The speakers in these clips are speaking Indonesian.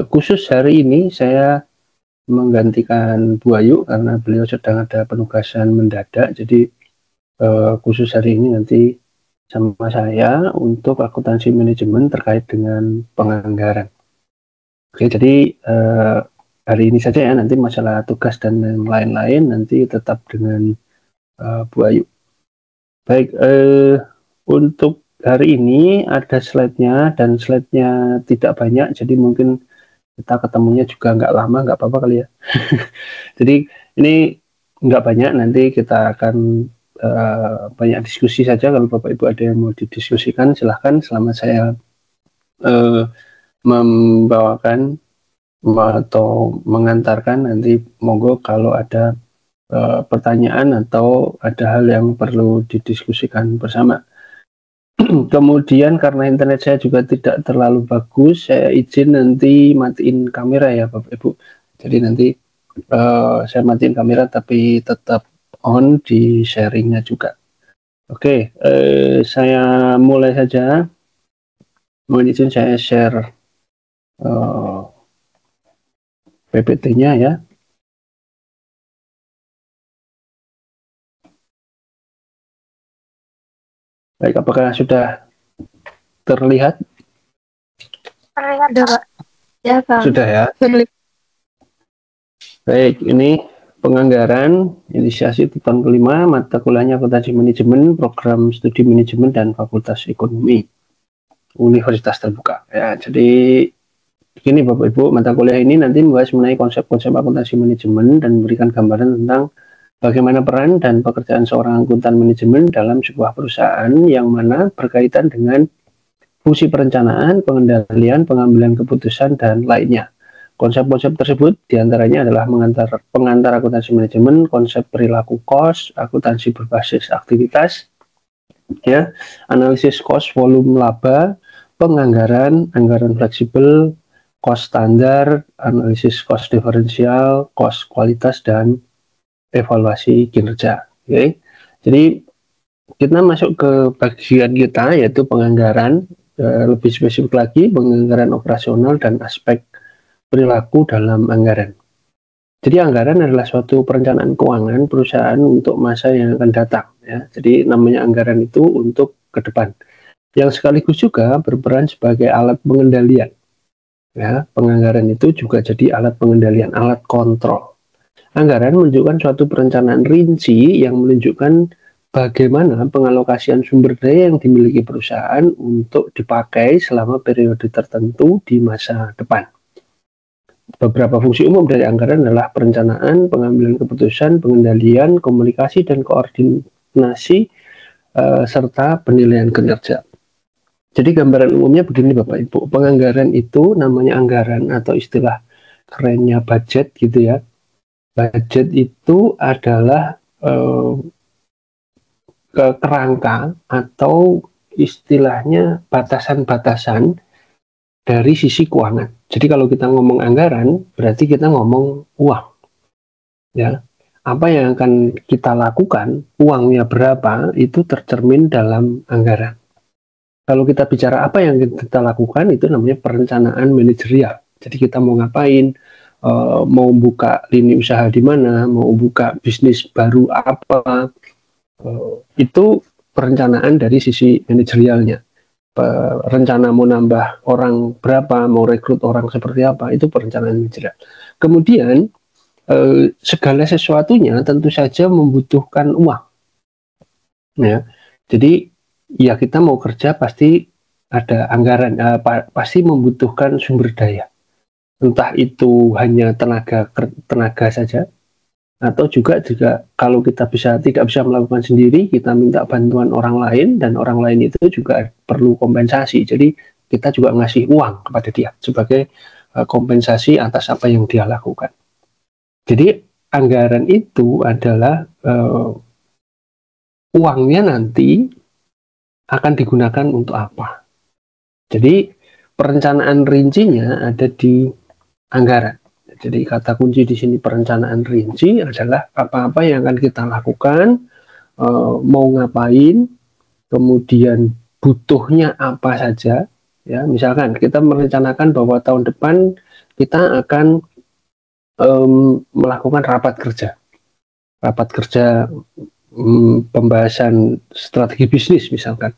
khusus hari ini saya menggantikan Bu Ayu karena beliau sedang ada penugasan mendadak, jadi khusus hari ini nanti sama saya untuk akuntansi manajemen terkait dengan penganggaran. Oke, jadi hari ini saja ya, nanti masalah tugas dan yang lain-lain nanti tetap dengan Bu Ayu. Baik, untuk hari ini ada slide-nya dan slide-nya tidak banyak, jadi mungkin kita ketemunya juga nggak lama, nggak apa-apa kali ya. Jadi ini nggak banyak, nanti kita akan banyak diskusi saja. Kalau Bapak Ibu ada yang mau didiskusikan silahkan, selama saya membawakan atau mengantarkan, nanti monggo kalau ada pertanyaan atau ada hal yang perlu didiskusikan bersama. Kemudian karena internet saya juga tidak terlalu bagus, saya izin nanti matiin kamera ya Bapak Ibu. Jadi nanti saya matiin kamera tapi tetap on di sharingnya juga. Oke, saya mulai saja. Mohon izin saya share PPT-nya ya. Baik, apakah sudah terlihat? Terlihat, Pak. Ya, Pak. Sudah ya. Baik, ini penganggaran inisiasi tahun kelima, mata kuliahnya akuntansi manajemen, program studi manajemen dan fakultas ekonomi Universitas Terbuka. Ya, jadi begini Bapak Ibu, mata kuliah ini nanti membahas mengenai konsep-konsep akuntansi manajemen dan memberikan gambaran tentang bagaimana peran dan pekerjaan seorang akuntan manajemen dalam sebuah perusahaan yang mana berkaitan dengan fungsi perencanaan, pengendalian, pengambilan keputusan, dan lainnya. Konsep-konsep tersebut diantaranya adalah pengantar akuntansi manajemen, konsep perilaku cost, akuntansi berbasis aktivitas, ya, analisis cost, volume laba, penganggaran, anggaran fleksibel, cost standar, analisis cost diferensial, cost kualitas, dan evaluasi kinerja. Oke. Jadi kita masuk ke bagian kita yaitu penganggaran, lebih spesifik lagi penganggaran operasional dan aspek perilaku dalam anggaran. Jadi anggaran adalah suatu perencanaan keuangan perusahaan untuk masa yang akan datang ya. Jadi namanya anggaran itu untuk ke depan. Yang sekaligus juga berperan sebagai alat pengendalian. Ya, penganggaran itu juga jadi alat pengendalian, alat kontrol. Anggaran menunjukkan suatu perencanaan rinci yang menunjukkan bagaimana pengalokasian sumber daya yang dimiliki perusahaan untuk dipakai selama periode tertentu di masa depan. Beberapa fungsi umum dari anggaran adalah perencanaan, pengambilan keputusan, pengendalian, komunikasi, dan koordinasi, serta penilaian kinerja. Jadi gambaran umumnya begini Bapak Ibu, penganggaran itu namanya anggaran atau istilah kerennya budget gitu ya. Budget itu adalah kerangka atau istilahnya batasan-batasan dari sisi keuangan. Jadi kalau kita ngomong anggaran, berarti kita ngomong uang. Ya, apa yang akan kita lakukan, uangnya berapa, itu tercermin dalam anggaran. Kalau kita bicara apa yang kita lakukan, itu namanya perencanaan manajerial. Jadi kita mau ngapain, mau buka lini usaha di mana, mau buka bisnis baru apa, itu perencanaan dari sisi manajerialnya. Rencana mau nambah orang berapa, mau rekrut orang seperti apa, itu perencanaan manajerial. Kemudian segala sesuatunya tentu saja membutuhkan uang. Ya, jadi ya kita mau kerja pasti ada anggaran, pasti membutuhkan sumber daya. Entah itu hanya tenaga saja, atau juga kalau kita tidak bisa melakukan sendiri, kita minta bantuan orang lain, dan orang lain itu juga perlu kompensasi. Jadi kita juga ngasih uang kepada dia sebagai kompensasi atas apa yang dia lakukan. Jadi anggaran itu adalah uangnya nanti akan digunakan untuk apa. Jadi perencanaan rincinya ada di anggaran. Jadi kata kunci di sini perencanaan rinci adalah apa-apa yang akan kita lakukan, mau ngapain, kemudian butuhnya apa saja. Ya, misalkan kita merencanakan bahwa tahun depan kita akan melakukan rapat kerja pembahasan strategi bisnis misalkan.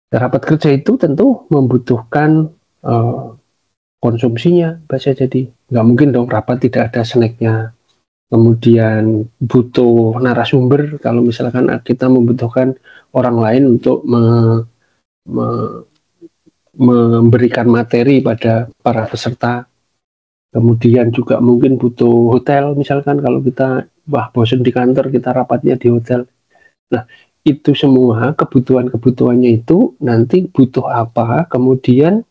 Rapat kerja itu tentu membutuhkan konsumsinya, bahasa jadi nggak mungkin dong rapat tidak ada snacknya. Kemudian butuh narasumber kalau misalkan kita membutuhkan orang lain untuk memberikan materi pada para peserta. Kemudian juga mungkin butuh hotel misalkan kalau kita bosan di kantor, kita rapatnya di hotel. Nah, itu semua kebutuhannya itu nanti butuh apa, kemudian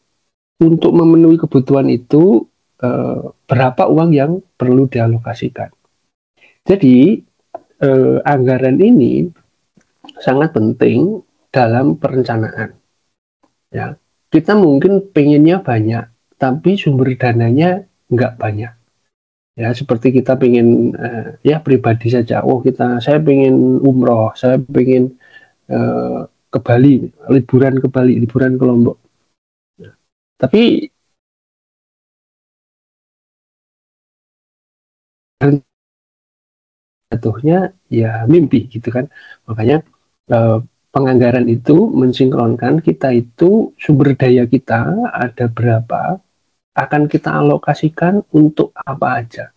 untuk memenuhi kebutuhan itu berapa uang yang perlu dialokasikan. Jadi anggaran ini sangat penting dalam perencanaan. Ya, kita mungkin pengennya banyak, tapi sumber dananya nggak banyak. Ya, seperti kita pengen ya pribadi saja. Saya pengen umroh, saya pengen ke Bali, liburan ke Bali, liburan ke Lombok. Tapi jatuhnya ya mimpi gitu kan. Makanya penganggaran itu mensinkronkan kita itu sumber daya kita ada berapa, akan kita alokasikan untuk apa aja.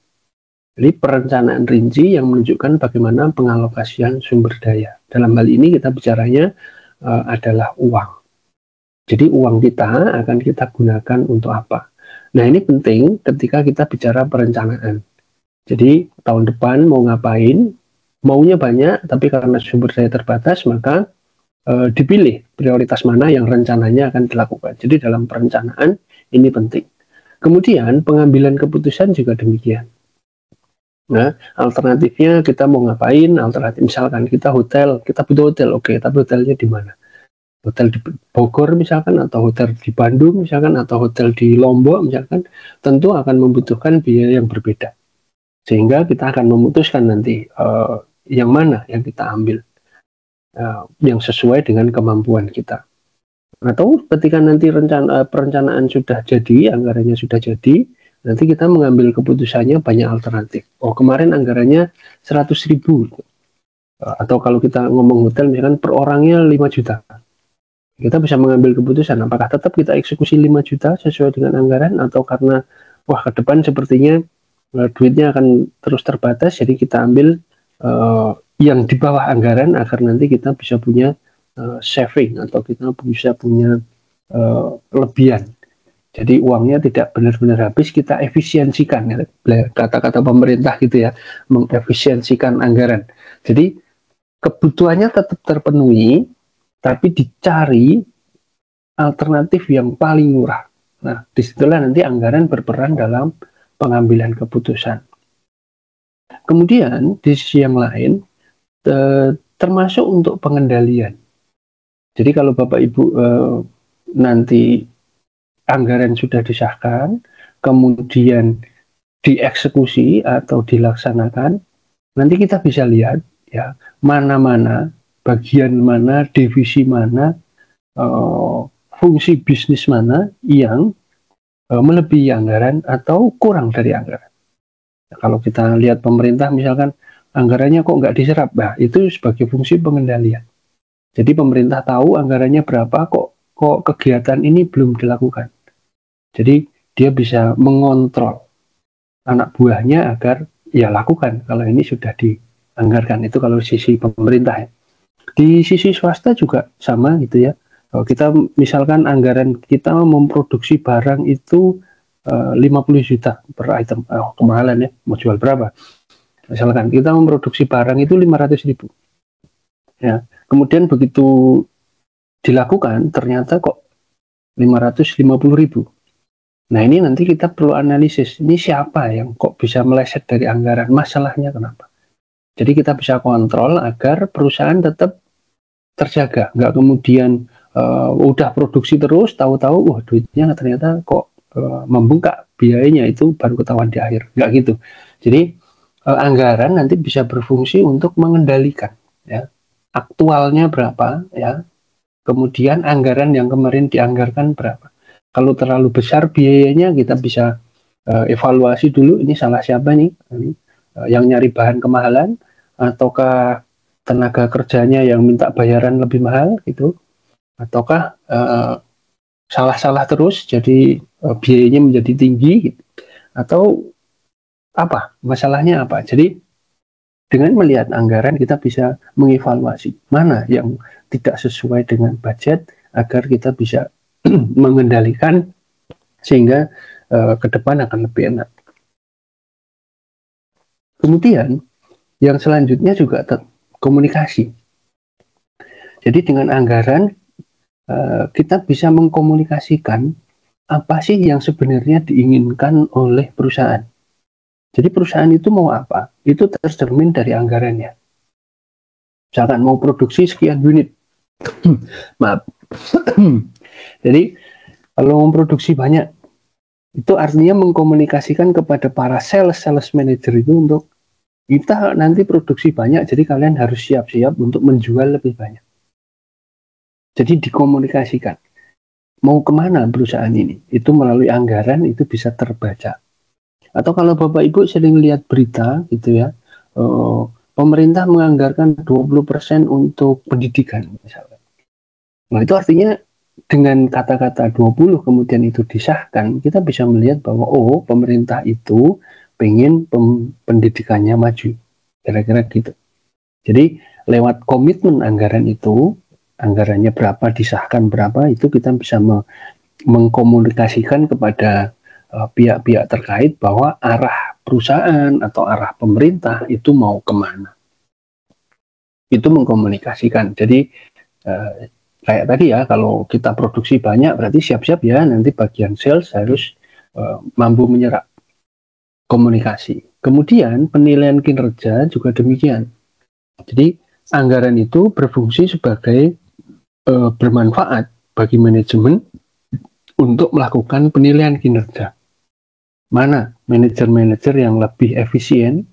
Jadi perencanaan rinci yang menunjukkan bagaimana pengalokasian sumber daya. Dalam hal ini kita bicaranya adalah uang. Jadi uang kita akan kita gunakan untuk apa. Nah, ini penting ketika kita bicara perencanaan. Jadi tahun depan mau ngapain, maunya banyak, tapi karena sumber daya terbatas, maka dipilih prioritas mana yang rencananya akan dilakukan. Jadi dalam perencanaan ini penting. Kemudian pengambilan keputusan juga demikian. Nah, alternatifnya kita mau ngapain? Alternatif misalkan kita butuh hotel, oke, tapi hotelnya di mana? Hotel di Bogor misalkan, atau hotel di Bandung misalkan, atau hotel di Lombok misalkan, tentu akan membutuhkan biaya yang berbeda. Sehingga kita akan memutuskan nanti yang mana yang kita ambil, yang sesuai dengan kemampuan kita. Atau ketika nanti perencanaan sudah jadi, anggarannya sudah jadi, nanti kita mengambil keputusannya banyak alternatif. Oh, kemarin anggarannya 100.000. Atau kalau kita ngomong hotel misalkan per orangnya 5 juta. Kita bisa mengambil keputusan apakah tetap kita eksekusi 5 juta sesuai dengan anggaran, atau karena ke depan sepertinya duitnya akan terus terbatas, jadi kita ambil yang di bawah anggaran agar nanti kita bisa punya saving, atau kita bisa punya lebihan. Jadi uangnya tidak benar-benar habis, kita efisiensikan, ya, kata-kata pemerintah gitu ya, mengefisiensikan anggaran. Jadi kebutuhannya tetap terpenuhi, tapi dicari alternatif yang paling murah. Nah, disitulah nanti anggaran berperan dalam pengambilan keputusan. Kemudian di sisi yang lain, termasuk untuk pengendalian. Jadi kalau Bapak Ibu nanti anggaran sudah disahkan, kemudian dieksekusi atau dilaksanakan, nanti kita bisa lihat ya mana-mana, bagian mana, divisi mana, fungsi bisnis mana yang melebihi anggaran atau kurang dari anggaran. Kalau kita lihat pemerintah misalkan anggarannya kok nggak diserap, itu sebagai fungsi pengendalian. Jadi pemerintah tahu anggarannya berapa, kok kegiatan ini belum dilakukan. Jadi dia bisa mengontrol anak buahnya agar ya lakukan kalau ini sudah dianggarkan. Itu kalau sisi pemerintah ya. Di sisi swasta juga sama gitu ya. Kalau kita misalkan anggaran kita memproduksi barang itu 50 juta per item, kemahalan ya, mau jual berapa? Misalkan kita memproduksi barang itu 500.000. Ya, kemudian begitu dilakukan ternyata kok 550.000. Nah, ini nanti kita perlu analisis, ini siapa yang kok bisa meleset dari anggaran, masalahnya kenapa? Jadi kita bisa kontrol agar perusahaan tetap terjaga, nggak kemudian udah produksi terus, tahu-tahu duitnya ternyata kok membengkak, biayanya itu baru ketahuan di akhir, nggak gitu. Jadi anggaran nanti bisa berfungsi untuk mengendalikan ya, aktualnya berapa ya, kemudian anggaran yang kemarin dianggarkan berapa. Kalau terlalu besar biayanya, kita bisa evaluasi dulu ini salah siapa nih, yang nyari bahan kemahalan ataukah tenaga kerjanya yang minta bayaran lebih mahal gitu, ataukah salah-salah terus jadi biayanya menjadi tinggi gitu, atau apa masalahnya apa. Jadi dengan melihat anggaran kita bisa mengevaluasi mana yang tidak sesuai dengan budget agar kita bisa mengendalikan sehingga ke depan akan lebih enak. Kemudian yang selanjutnya juga komunikasi. Jadi dengan anggaran kita bisa mengkomunikasikan apa sih yang sebenarnya diinginkan oleh perusahaan. Jadi perusahaan itu mau apa? Itu tercermin dari anggarannya. Misalkan mau produksi sekian unit. Maaf. Jadi kalau mau produksi banyak, itu artinya mengkomunikasikan kepada para sales manager itu untuk kita nanti produksi banyak, jadi kalian harus siap-siap untuk menjual lebih banyak. Jadi dikomunikasikan. Mau kemana perusahaan ini? Itu melalui anggaran itu bisa terbaca. Atau kalau Bapak Ibu sering lihat berita gitu ya, pemerintah menganggarkan 20% untuk pendidikan misalnya. Nah itu artinya dengan kata-kata 20 kemudian itu disahkan, kita bisa melihat bahwa oh pemerintah itu pengen pendidikannya maju. Kira-kira gitu. Jadi lewat komitmen anggaran itu, anggarannya berapa, disahkan berapa, itu kita bisa mengkomunikasikan kepada pihak-pihak terkait bahwa arah perusahaan atau arah pemerintah itu mau kemana. Itu mengkomunikasikan. Jadi kayak tadi ya, kalau kita produksi banyak berarti siap-siap ya nanti bagian sales harus mampu menyerap. Komunikasi. Kemudian penilaian kinerja juga demikian. Jadi anggaran itu berfungsi sebagai bermanfaat bagi manajemen untuk melakukan penilaian kinerja. Mana manajer-manajer yang lebih efisien,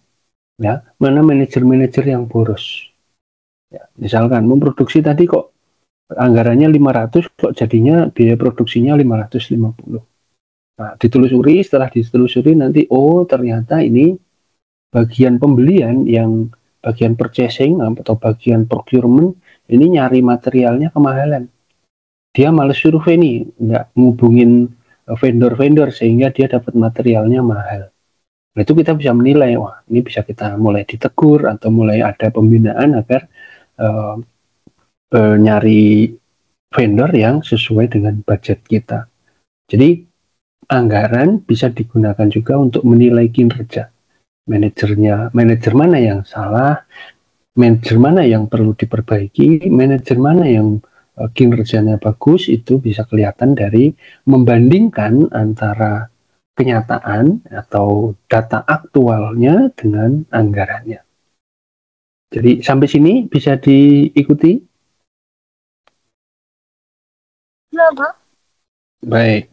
ya, mana manajer-manajer yang boros. Ya, misalkan memproduksi tadi kok anggarannya 500, kok jadinya biaya produksinya 550. Nah, ditelusuri, setelah ditelusuri nanti oh ternyata ini bagian pembelian yang bagian purchasing atau bagian procurement ini nyari materialnya kemahalan. Dia males survei nih, nggak ngubungin vendor-vendor sehingga dia dapat materialnya mahal. Nah, itu kita bisa menilai, wah ini bisa kita mulai ditegur atau mulai ada pembinaan agar nyari vendor yang sesuai dengan budget kita. Jadi anggaran bisa digunakan juga untuk menilai kinerja. Manajer mana yang salah, manajer mana yang perlu diperbaiki, manajer mana yang kinerjanya bagus, itu bisa kelihatan dari membandingkan antara kenyataan atau data aktualnya dengan anggarannya. Jadi sampai sini bisa diikuti? Ya, Pak. Baik.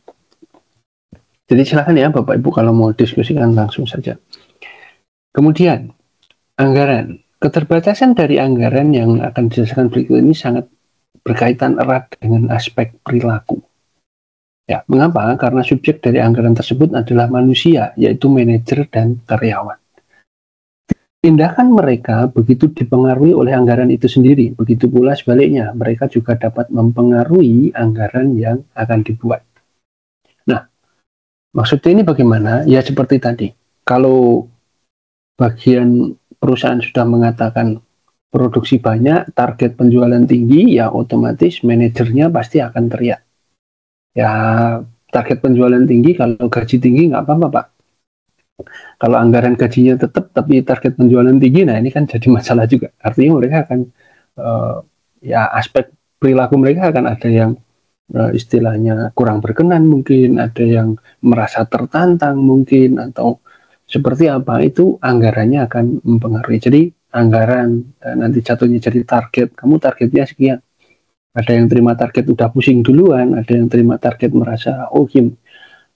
Jadi silakan ya Bapak Ibu kalau mau diskusikan langsung saja. Kemudian anggaran. Keterbatasan dari anggaran yang akan dijelaskan berikut ini sangat berkaitan erat dengan aspek perilaku. Ya, mengapa? Karena subjek dari anggaran tersebut adalah manusia, yaitu manajer dan karyawan. Tindakan mereka begitu dipengaruhi oleh anggaran itu sendiri, begitu pula sebaliknya, mereka juga dapat mempengaruhi anggaran yang akan dibuat. Nah, maksudnya ini bagaimana? Ya seperti tadi, kalau bagian perusahaan sudah mengatakan produksi banyak, target penjualan tinggi, ya otomatis manajernya pasti akan teriak. Ya target penjualan tinggi, kalau gaji tinggi nggak apa-apa Pak. Kalau anggaran gajinya tetap tapi target penjualan tinggi, nah ini kan jadi masalah juga. Artinya mereka akan ya aspek perilaku mereka akan ada yang istilahnya kurang berkenan mungkin, ada yang merasa tertantang mungkin, atau seperti apa, itu anggarannya akan mempengaruhi. Jadi anggaran nanti jatuhnya jadi target, kamu targetnya sekian. Ada yang terima target udah pusing duluan, ada yang terima target merasa oh Kim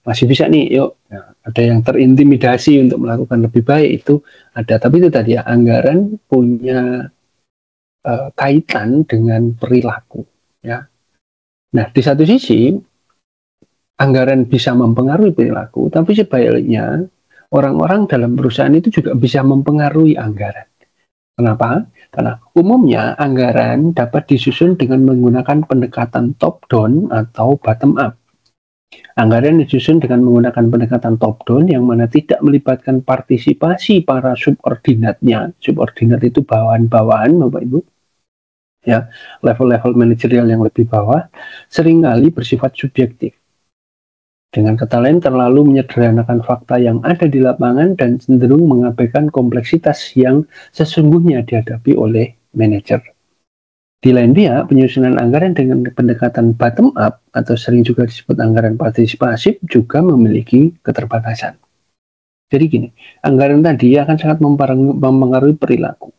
masih bisa nih, yuk. Nah, ada yang terintimidasi untuk melakukan lebih baik, itu ada. Tapi itu tadi ya, anggaran punya kaitan dengan perilaku, ya. Nah, di satu sisi anggaran bisa mempengaruhi perilaku, tapi sebaliknya orang-orang dalam perusahaan itu juga bisa mempengaruhi anggaran. Kenapa? Karena umumnya anggaran dapat disusun dengan menggunakan pendekatan top down atau bottom up. Anggaran disusun dengan menggunakan pendekatan top down yang mana tidak melibatkan partisipasi para subordinatnya. Subordinat itu bawahan-bawahan, Bapak Ibu. Ya, level-level manajerial yang lebih bawah seringkali bersifat subjektif. Dengan kata lain, terlalu menyederhanakan fakta yang ada di lapangan dan cenderung mengabaikan kompleksitas yang sesungguhnya dihadapi oleh manajer. Di lain pihak, penyusunan anggaran dengan pendekatan bottom up atau sering juga disebut anggaran partisipasif juga memiliki keterbatasan. Jadi gini, anggaran tadi akan sangat mempengaruhi perilaku.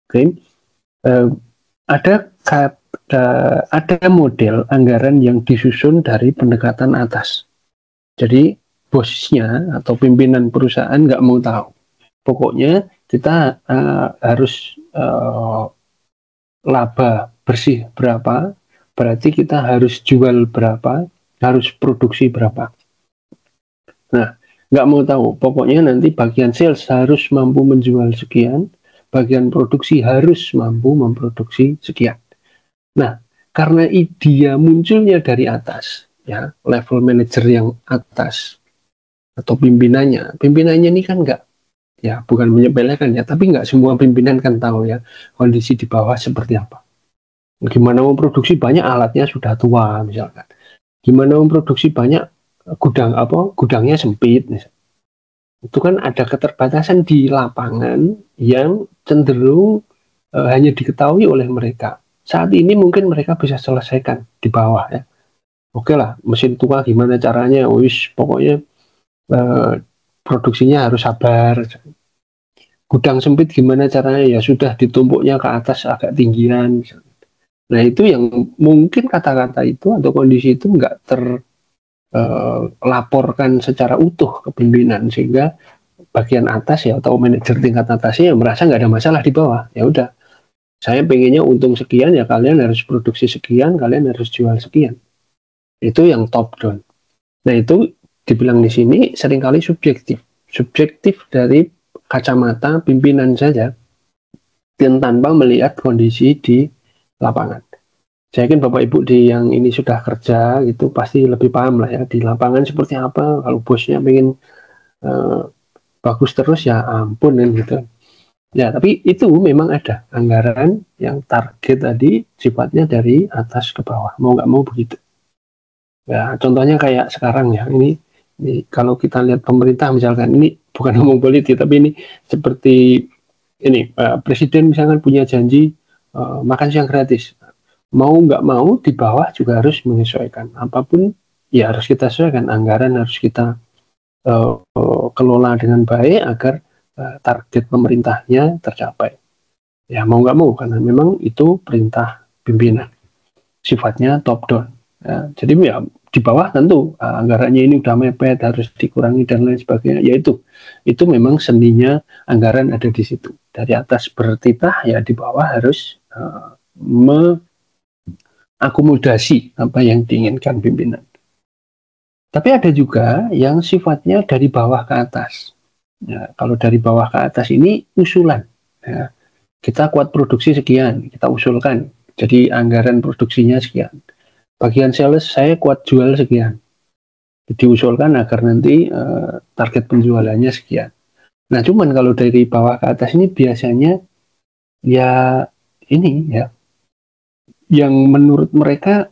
Oke, ada model anggaran yang disusun dari pendekatan atas. Jadi bosnya atau pimpinan perusahaan nggak mau tahu. Pokoknya kita harus laba bersih berapa, berarti kita harus jual berapa, harus produksi berapa. Nah, nggak mau tahu. Pokoknya nanti bagian sales harus mampu menjual sekian, bagian produksi harus mampu memproduksi sekian. Nah, karena dia munculnya dari atas, ya, level manager yang atas atau pimpinannya ini kan nggak, ya bukan menyepelekan ya, tapi nggak semua pimpinan kan tahu ya kondisi di bawah seperti apa. Gimana memproduksi banyak alatnya sudah tua misalkan, gimana memproduksi banyak gudangnya sempit misalkan. Itu kan ada keterbatasan di lapangan yang cenderung hanya diketahui oleh mereka. Saat ini mungkin mereka bisa selesaikan di bawah ya. Oke lah, mesin tua gimana caranya? Pokoknya produksinya harus sabar. Gudang sempit gimana caranya? Ya sudah ditumpuknya ke atas agak tinggian. Nah itu yang mungkin kata-kata itu atau kondisi itu nggak terlaporkan secara utuh ke pimpinan, sehingga bagian atas ya atau manajer tingkat atasnya merasa nggak ada masalah di bawah. Ya udah, saya pengennya untung sekian, ya kalian harus produksi sekian, kalian harus jual sekian. Itu yang top down. Nah itu dibilang di sini seringkali subjektif dari kacamata pimpinan saja, dan tanpa melihat kondisi di lapangan. Saya yakin Bapak Ibu yang ini sudah kerja gitu pasti lebih paham lah ya di lapangan seperti apa. Kalau bosnya pengen bagus terus ya ampun kan gitu. Ya, tapi itu memang ada anggaran yang target tadi sifatnya dari atas ke bawah, mau nggak mau begitu. Ya, contohnya kayak sekarang ya, ini kalau kita lihat pemerintah misalkan, ini bukan ngomong politik, tapi ini seperti ini, Presiden misalkan punya janji makan siang gratis. Mau nggak mau di bawah juga harus menyesuaikan. Apapun ya harus kita sesuaikan, anggaran harus kita kelola dengan baik agar target pemerintahnya tercapai. Ya mau nggak mau karena memang itu perintah pimpinan, sifatnya top down. Ya, jadi ya di bawah tentu anggarannya ini udah mepet, harus dikurangi dan lain sebagainya. Ya itu memang seninya anggaran ada di situ. Dari atas bertitah ya di bawah harus mengakomodasi apa yang diinginkan pimpinan. Tapi ada juga yang sifatnya dari bawah ke atas. Ya, kalau dari bawah ke atas ini usulan. Ya, kita kuat produksi sekian, kita usulkan. Jadi anggaran produksinya sekian. Bagian sales saya kuat jual sekian. Diusulkan agar nanti target penjualannya sekian. Nah, cuman kalau dari bawah ke atas ini biasanya ya ini ya yang menurut mereka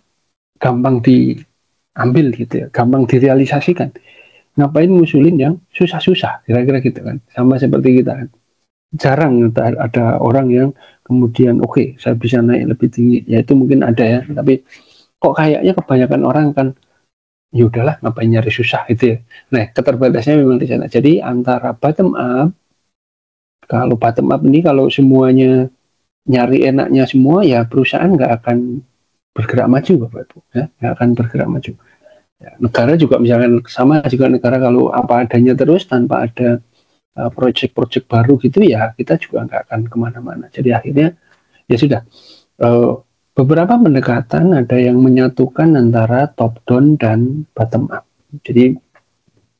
gampang diambil gitu ya, gampang direalisasikan. Ngapain ngusulin yang susah-susah, kira-kira gitu kan, sama seperti kita kan. Jarang ada orang yang kemudian oke, saya bisa naik lebih tinggi, ya itu mungkin ada ya, tapi kok kayaknya kebanyakan orang kan ya udahlah ngapain nyari susah gitu ya. Nah keterbatasannya memang di sana. Jadi antara bottom up, kalau bottom up ini kalau semuanya nyari enaknya semua ya perusahaan nggak akan bergerak maju Bapak Ibu ya, nggak akan bergerak maju. Ya, negara juga misalkan sama juga, negara kalau apa adanya terus tanpa ada proyek-proyek baru gitu ya kita juga nggak akan kemana-mana. Jadi akhirnya ya sudah beberapa pendekatan ada yang menyatukan antara top down dan bottom up. Jadi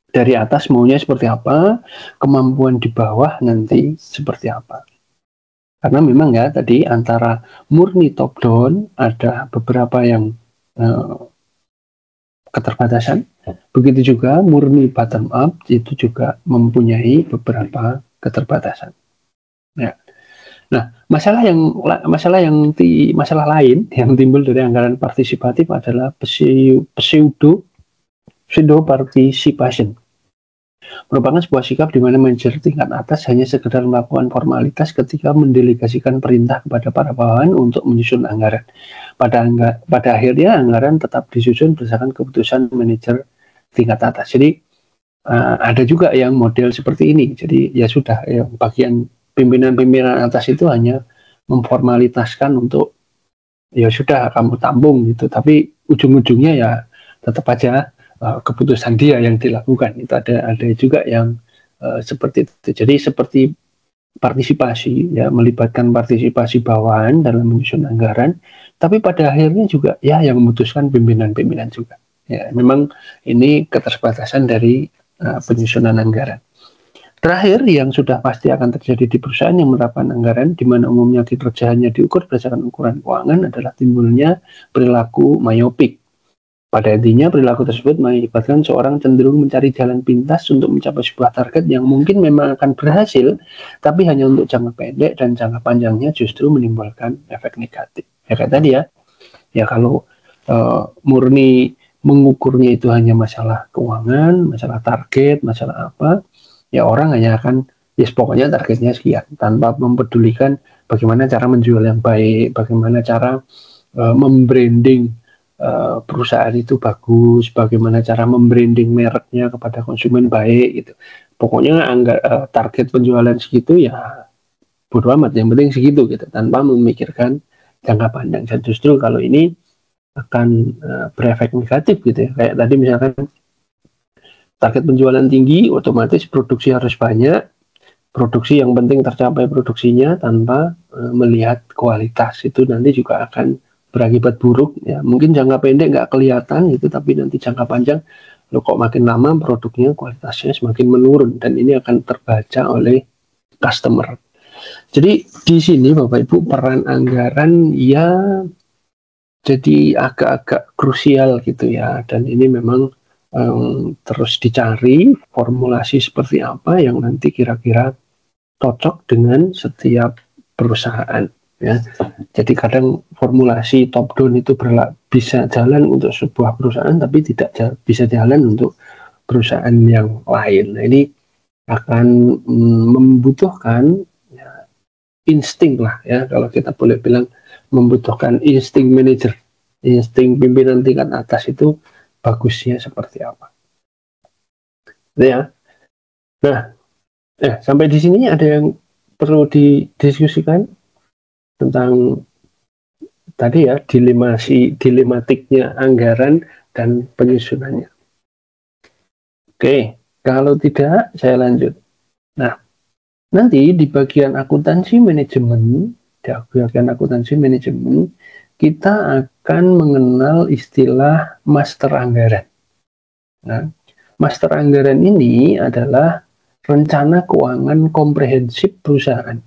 dari atas maunya seperti apa, kemampuan di bawah nanti seperti apa. Karena memang ya tadi antara murni top down ada beberapa yang keterbatasan. Begitu juga murni bottom up itu juga mempunyai beberapa keterbatasan. Ya. Nah, masalah lain yang timbul dari anggaran partisipatif adalah pseudo participation. Merupakan sebuah sikap di mana manajer tingkat atas hanya sekedar melakukan formalitas ketika mendelegasikan perintah kepada para bawahan untuk menyusun anggaran. Pada akhirnya anggaran tetap disusun berdasarkan keputusan manajer tingkat atas. Jadi ada juga yang model seperti ini. Jadi ya sudah, ya, bagian pimpinan atas itu hanya memformalitaskan untuk ya sudah kamu tampung gitu. Tapi ujung-ujungnya ya tetap aja keputusan dia yang dilakukan. Itu ada juga yang seperti itu. Jadi seperti partisipasi, ya, melibatkan partisipasi bawahan dalam menyusun anggaran, tapi pada akhirnya juga ya yang memutuskan pimpinan-pimpinan juga. Ya, memang ini keterbatasan dari penyusunan anggaran. Terakhir, yang sudah pasti akan terjadi di perusahaan yang menerapkan anggaran, di mana umumnya kinerja hanya diukur berdasarkan ukuran keuangan, adalah timbulnya perilaku myopik. Pada intinya, perilaku tersebut mengakibatkan seorang cenderung mencari jalan pintas untuk mencapai sebuah target yang mungkin memang akan berhasil, tapi hanya untuk jangka pendek, dan jangka panjangnya justru menimbulkan efek negatif. Ya kayak tadi ya kalau murni mengukurnya itu hanya masalah keuangan, masalah target, masalah apa, ya orang hanya akan, yes pokoknya targetnya sekian, tanpa mempedulikan bagaimana cara menjual yang baik, bagaimana cara membranding perusahaan itu bagus, bagaimana cara membranding mereknya kepada konsumen baik gitu. Pokoknya target penjualan segitu ya bodo amat, yang penting segitu gitu, tanpa memikirkan jangka panjang. Dan justru kalau ini akan berefek negatif gitu ya. Kayak tadi misalkan target penjualan tinggi, otomatis produksi harus banyak. Produksi yang penting tercapai produksinya tanpa melihat kualitas, itu nanti juga akan berakibat buruk ya. Mungkin jangka pendek nggak kelihatan gitu, tapi nanti jangka panjang lo kok makin lama produknya kualitasnya semakin menurun, dan ini akan terbaca oleh customer. Jadi di sini Bapak Ibu, peran anggaran ya jadi agak-agak krusial gitu ya, dan ini memang terus dicari formulasi seperti apa yang nanti kira-kira cocok dengan setiap perusahaan. Ya, jadi kadang formulasi top down itu bisa jalan untuk sebuah perusahaan, tapi tidak bisa jalan untuk perusahaan yang lain. Nah, ini akan membutuhkan ya, insting lah ya, kalau kita boleh bilang membutuhkan insting manajer, insting pimpinan tingkat atas itu bagusnya seperti apa. Ya, nah, sampai di sini ada yang perlu didiskusikan tentang tadi ya, dilematiknya anggaran dan penyusunannya. Oke, kalau tidak saya lanjut. Nah, nanti di bagian akuntansi manajemen, kita akan mengenal istilah master anggaran. Nah, master anggaran ini adalah rencana keuangan komprehensif perusahaan.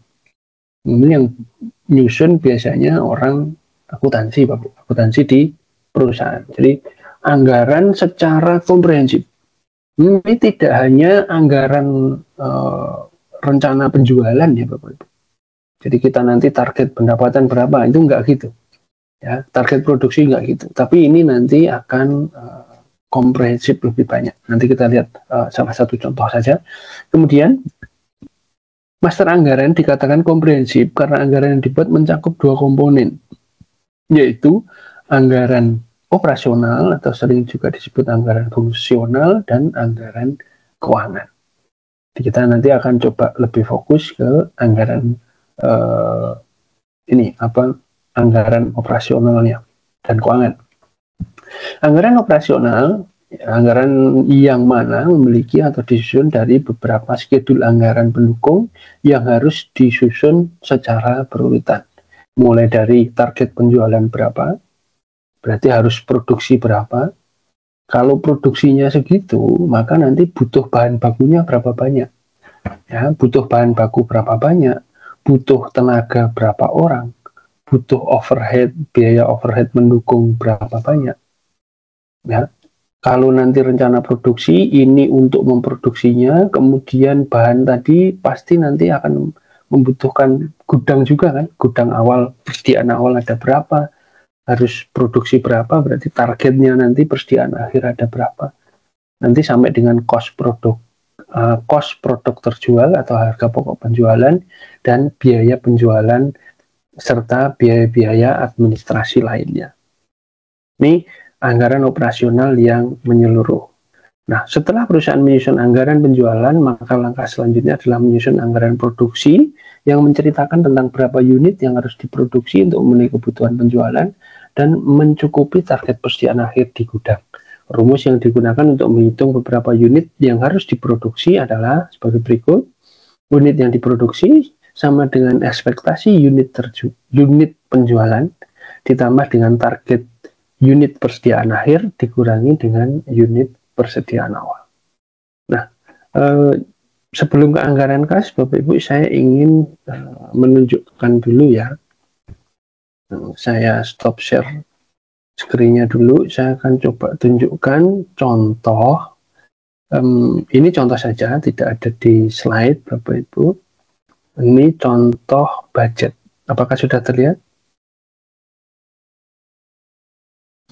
Ini yang nyusun biasanya orang akuntansi di perusahaan. Jadi anggaran secara komprehensif. Ini tidak hanya anggaran rencana penjualan ya Bapak Ibu. Jadi kita nanti target pendapatan berapa, itu enggak gitu. Ya, target produksi enggak gitu. Tapi ini nanti akan komprehensif lebih banyak. Nanti kita lihat salah satu contoh saja. Kemudian master anggaran dikatakan komprehensif karena anggaran yang dibuat mencakup dua komponen, yaitu anggaran operasional atau sering juga disebut anggaran fungsional dan anggaran keuangan. Jadi kita nanti akan coba lebih fokus ke anggaran anggaran operasionalnya dan keuangan. Anggaran operasional, anggaran yang mana memiliki atau disusun dari beberapa skedul anggaran pendukung yang harus disusun secara berurutan. mulai dari target penjualan berapa, berarti harus produksi berapa. Kalau produksinya segitu, maka nanti butuh bahan bakunya berapa banyak. Ya, butuh bahan baku berapa banyak, butuh tenaga berapa orang, butuh overhead, biaya overhead mendukung berapa banyak. Ya, kalau nanti rencana produksi ini untuk memproduksinya, kemudian bahan tadi pasti nanti akan membutuhkan gudang juga kan, gudang awal, persediaan awal ada berapa, harus produksi berapa, berarti targetnya nanti persediaan akhir ada berapa, nanti sampai dengan cost produk terjual atau harga pokok penjualan dan biaya penjualan serta biaya-biaya administrasi lainnya. Ini anggaran operasional yang menyeluruh. Nah, setelah perusahaan menyusun anggaran penjualan, maka langkah selanjutnya adalah menyusun anggaran produksi yang menceritakan tentang berapa unit yang harus diproduksi untuk memenuhi kebutuhan penjualan dan mencukupi target persediaan akhir di gudang. Rumus yang digunakan untuk menghitung beberapa unit yang harus diproduksi adalah sebagai berikut. Unit yang diproduksi sama dengan ekspektasi unit penjualan ditambah dengan target unit persediaan akhir dikurangi dengan unit persediaan awal. Nah, sebelum ke anggaran kas, Bapak Ibu, saya ingin menunjukkan dulu ya. Saya stop share screen-nya dulu. Saya akan coba tunjukkan contoh. Ini contoh saja, tidak ada di slide, Bapak Ibu. Ini contoh budget. Apakah sudah terlihat?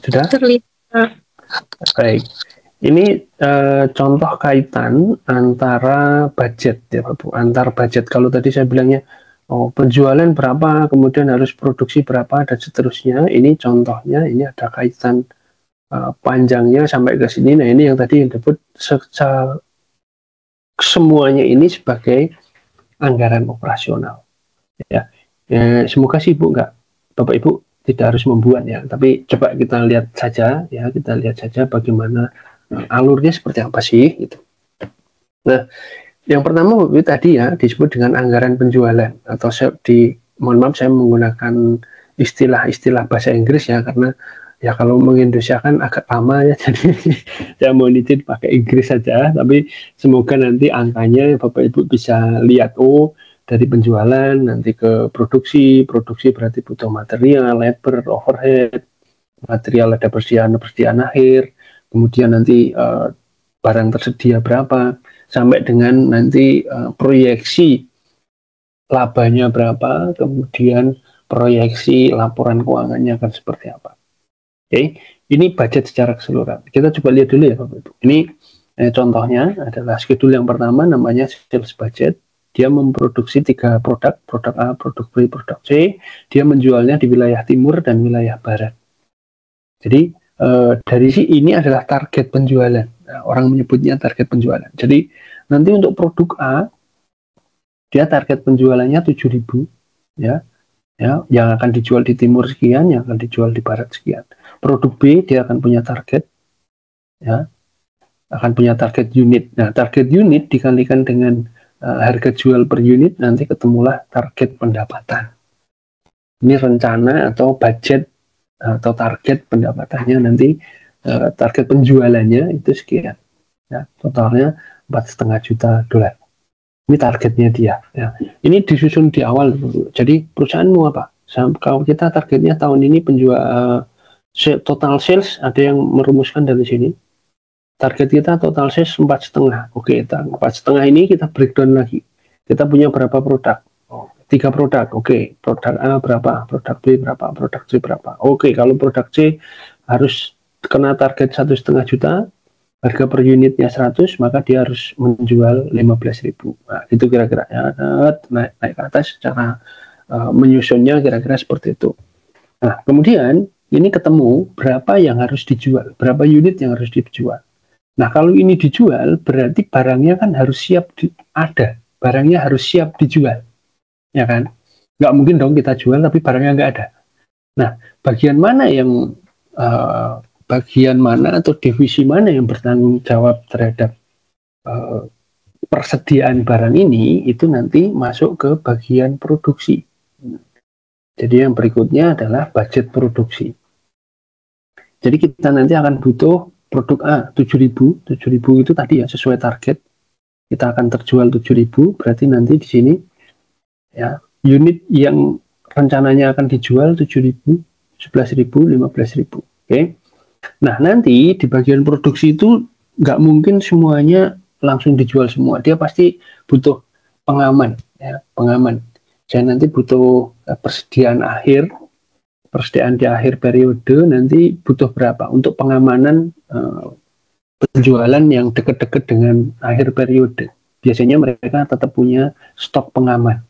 Sudah? Terlihat. Baik. Ini contoh kaitan antara budget ya Pak Bu, antar budget. Kalau tadi saya bilangnya penjualan berapa, kemudian harus produksi berapa dan seterusnya. Ini contohnya, ini ada kaitan panjangnya sampai ke sini. Nah, ini yang tadi yang disebut semuanya ini sebagai anggaran operasional. Ya, semoga sih Bu Bapak Ibu tidak harus membuat ya, tapi coba kita lihat saja ya, kita lihat saja bagaimana alurnya seperti apa sih gitu. Nah, yang pertama tadi ya disebut dengan anggaran penjualan, atau mohon maaf saya menggunakan istilah-istilah bahasa Inggris ya, karena ya kalau mengindosiakan agak lama ya, jadi saya mau nitip pakai Inggris saja, tapi semoga nanti angkanya Bapak Ibu bisa lihat, dari penjualan nanti ke produksi berarti butuh material, labor, overhead, material ada persediaan akhir, kemudian nanti barang tersedia berapa, sampai dengan nanti proyeksi labanya berapa, kemudian proyeksi laporan keuangannya akan seperti apa. Oke, ini budget secara keseluruhan. Kita coba lihat dulu ya Bapak Ibu. Ini contohnya adalah schedule yang pertama, namanya sales budget. Dia memproduksi 3 produk A, produk B, produk C. Dia menjualnya di wilayah timur dan wilayah barat. Jadi dari ini adalah target penjualan. Nah, orang menyebutnya target penjualan. Jadi nanti untuk produk A, dia target penjualannya 7.000 ya, yang akan dijual di timur sekian, yang akan dijual di barat sekian. Produk B dia akan punya target, ya, akan punya target unit. Nah, target unit dikalikan dengan harga jual per unit, nanti ketemulah target pendapatan. Ini rencana atau budget atau target pendapatannya nanti, target penjualannya itu sekian. Ya, totalnya $4,5 juta. Ini targetnya dia. Ya. Ini disusun di awal. Jadi perusahaan mau apa? Kalau kita targetnya tahun ini total sales, ada yang merumuskan dari sini. Target kita total sales 4,5. Oke, 4,5 ini kita breakdown lagi. Kita punya berapa produk? 3 produk. Oke, produk A berapa? Produk B berapa? Produk C berapa? Oke, kalau produk C harus kena target 1,5 juta, harga per unitnya 100, maka dia harus menjual 15.000. Nah, itu kira-kira ya, naik ke atas secara menyusunnya kira-kira seperti itu. Nah, kemudian ini ketemu berapa yang harus dijual, berapa unit yang harus dijual. Nah, kalau ini dijual, berarti barangnya kan harus siap ada. Barangnya harus siap dijual. Ya kan? Nggak mungkin dong kita jual, tapi barangnya nggak ada. Nah, bagian mana atau divisi mana yang bertanggung jawab terhadap persediaan barang ini, itu nanti masuk ke bagian produksi. Jadi yang berikutnya adalah budget produksi. Jadi kita nanti akan butuh produk A 7.000 itu tadi ya sesuai target. Kita akan terjual 7.000, berarti nanti di sini ya unit yang rencananya akan dijual 7.000, 11.000, 15.000. Oke. Nah, nanti di bagian produksi itu nggak mungkin semuanya langsung dijual semua. Dia pasti butuh pengaman, ya, pengaman. Jadi nanti butuh persediaan di akhir periode nanti butuh berapa untuk pengamanan penjualan yang dekat-dekat dengan akhir periode. Biasanya mereka tetap punya stok pengaman.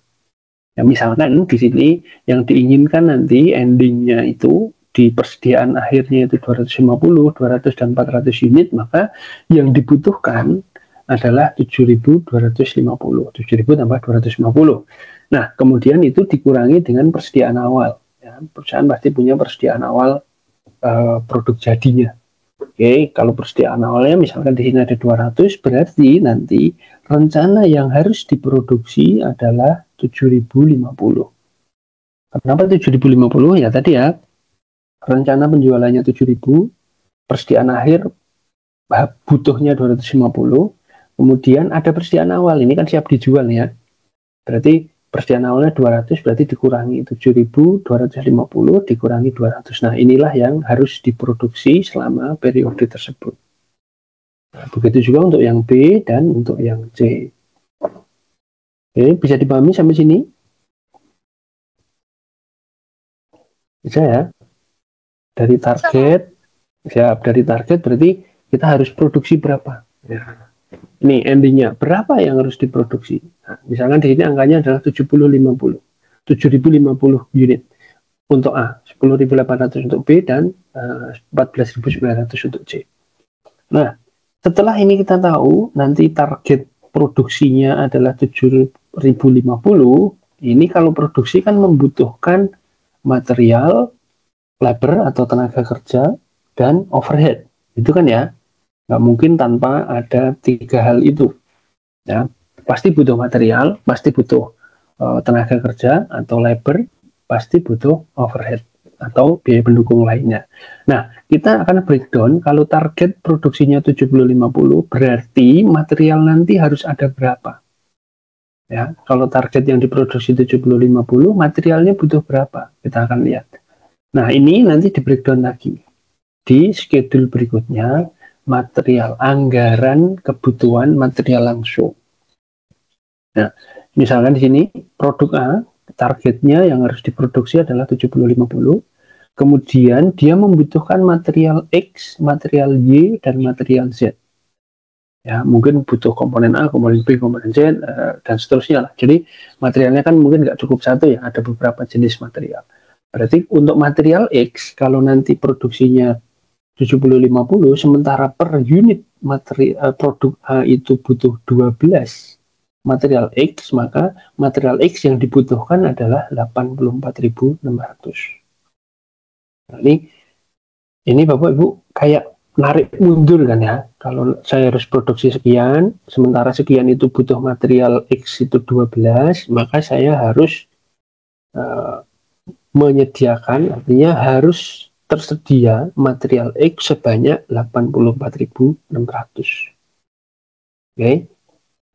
Ya, misalkan di sini yang diinginkan nanti endingnya itu di persediaan akhirnya itu 250, 200 dan 400 unit, maka yang dibutuhkan adalah 7.250. 7.000 tambah 250. Nah, kemudian itu dikurangi dengan persediaan awal. Ya, perusahaan pasti punya persediaan awal produk jadinya. Oke, kalau persediaan awalnya misalkan di sini ada 200, berarti nanti rencana yang harus diproduksi adalah 7.050. Kenapa 7.050? Ya tadi ya, rencana penjualannya 7.000, persediaan akhir butuhnya 250, kemudian ada persediaan awal, ini kan siap dijual ya. Berarti persediaan awalnya 200, berarti dikurangi 7.250 dikurangi 200. Nah, inilah yang harus diproduksi selama periode tersebut. Nah, begitu juga untuk yang B dan untuk yang C. Oke, bisa dipahami sampai sini? Bisa ya? Dari target, siap, dari target berarti kita harus produksi berapa? Ya. Ini endingnya, berapa yang harus diproduksi? Nah, misalkan di sini angkanya adalah 7.050 unit untuk A, 10.800 untuk B, dan 14.900 untuk C. Nah, setelah ini kita tahu, nanti target produksinya adalah 7.050, ini kalau produksi kan membutuhkan material, labor atau tenaga kerja, dan overhead. Itu kan ya, nggak mungkin tanpa ada 3 hal itu. Ya, pasti butuh material, pasti butuh tenaga kerja atau labor, pasti butuh overhead atau biaya pendukung lainnya. Nah, kita akan breakdown kalau target produksinya 7.050, berarti material nanti harus ada berapa. Ya, kalau target yang diproduksi 7.050, materialnya butuh berapa? Kita akan lihat. Nah, ini nanti di breakdown lagi. Di schedule berikutnya, material, anggaran kebutuhan material langsung. Nah, misalkan di sini produk A, targetnya yang harus diproduksi adalah 7.050. Kemudian dia membutuhkan material X, material Y, dan material Z. Ya, mungkin butuh komponen A, komponen B, komponen Z, dan seterusnya lah. Jadi materialnya kan mungkin nggak cukup satu ya, ada beberapa jenis material. Berarti untuk material X, kalau nanti produksinya 7.050, sementara per unit material produk A itu butuh 12 material X, maka material X yang dibutuhkan adalah 84.600. Nah, ini Bapak Ibu kayak narik mundur kan ya. Kalau saya harus produksi sekian, sementara sekian itu butuh material X itu 12, maka saya harus menyediakan, artinya harus tersedia material X sebanyak 84.600. Oke.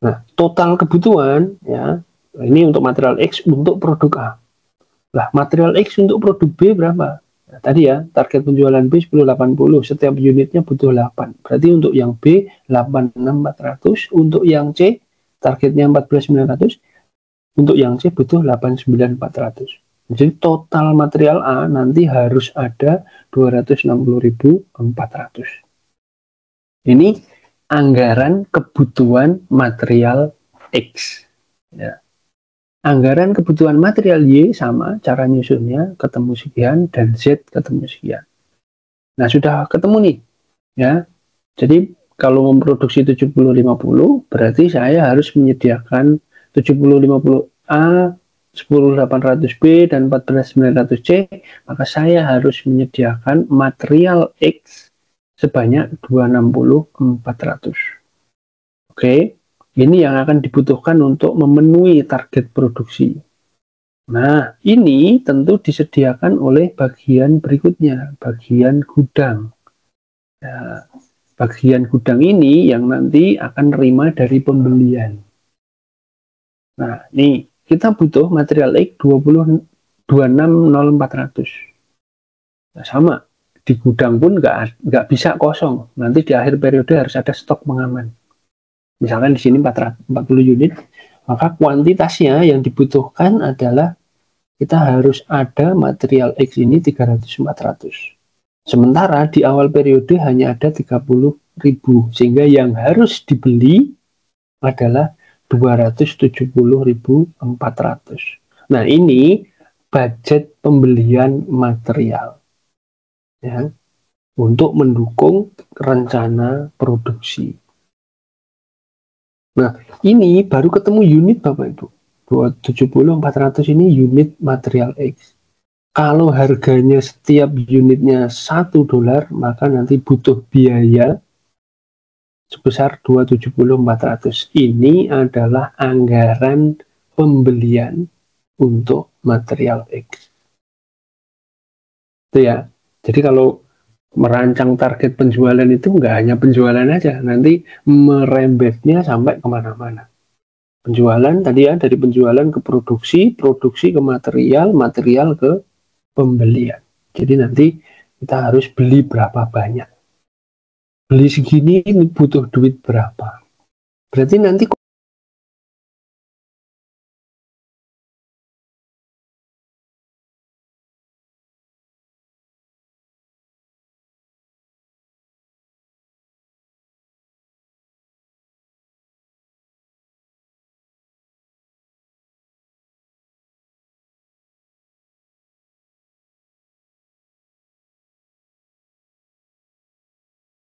Nah, total kebutuhan ya, ini untuk material X untuk produk A. Lah, material X untuk produk B berapa? Nah, tadi ya, target penjualan B 1080, setiap unitnya butuh 8. Berarti untuk yang B 86.400, untuk yang C targetnya 14.900, untuk yang C butuh 89.400. Jadi total material A nanti harus ada 260.400. Ini anggaran kebutuhan material X. Ya. Anggaran kebutuhan material Y sama, cara nyusunnya ketemu sekian dan Z ketemu sekian. Nah, sudah ketemu nih. Ya. Jadi kalau memproduksi 7050 berarti saya harus menyediakan 7050A, 10800B dan 14900C, maka saya harus menyediakan material X sebanyak 260.400. Oke, ini yang akan dibutuhkan untuk memenuhi target produksi. Nah, ini tentu disediakan oleh bagian berikutnya, bagian gudang. Nah, bagian gudang ini yang nanti akan nerima dari pembelian. Nah, nih kita butuh material X 2600400. Nah, sama di gudang pun nggak bisa kosong. Nanti di akhir periode harus ada stok pengaman. Misalkan di sini 440 unit, maka kuantitasnya yang dibutuhkan adalah kita harus ada material X ini 300-400. Sementara di awal periode hanya ada 30.000, sehingga yang harus dibeli adalah 270.400. Nah, ini budget pembelian material ya, untuk mendukung rencana produksi. Nah, ini baru ketemu unit Bapak Ibu. 270.400 ini unit material X. Kalau harganya setiap unitnya $1, maka nanti butuh biaya sebesar 270.400. Ini adalah anggaran pembelian untuk material X. Itu ya. Jadi kalau merancang target penjualan itu nggak hanya penjualan aja, nanti merembetnya sampai kemana-mana. Penjualan tadi ya, dari penjualan ke produksi, produksi ke material, material ke pembelian. Jadi nanti kita harus beli berapa banyak. Beli segini butuh duit berapa. Berarti nanti